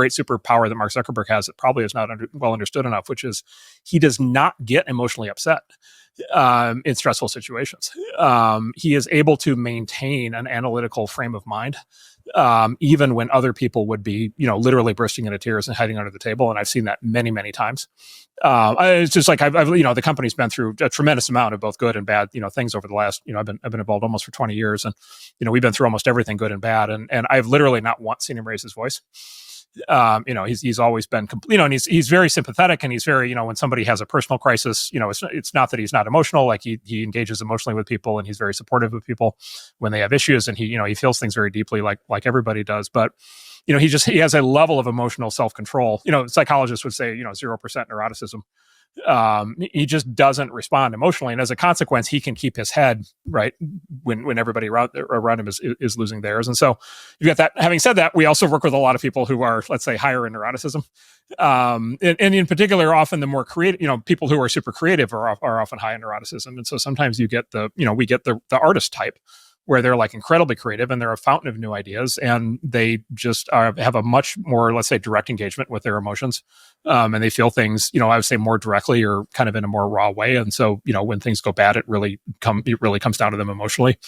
great superpower that Mark Zuckerberg has that probably is not well understood enough, which is he does not get emotionally upset in stressful situations. He is able to maintain an analytical frame of mind, even when other people would be, literally bursting into tears and hiding under the table. And I've seen that many, many times. It's just like I've the company's been through a tremendous amount of both good and bad, things over the last, I've been involved almost for 20 years, and we've been through almost everything good and bad, and I've literally not once seen him raise his voice. He's always been, and he's very sympathetic, and he's very, when somebody has a personal crisis, it's not that he's not emotional. Like he engages emotionally with people, and he's very supportive of people when they have issues, and he feels things very deeply, like everybody does. But he has a level of emotional self-control. Psychologists would say 0% neuroticism. He just doesn't respond emotionally, and as a consequence, he can keep his head right when everybody around him is losing theirs. And so you've got that. Having said that, we also work with a lot of people who are, let's say, higher in neuroticism, and in particular, often the more creative, people who are super creative are often high in neuroticism. And so sometimes you get we get the artist type, where they're like incredibly creative and they're a fountain of new ideas, and they just have a much more, let's say, direct engagement with their emotions, and they feel things, I would say, more directly or kind of in a more raw way. And so, when things go bad, it really comes down to them emotionally.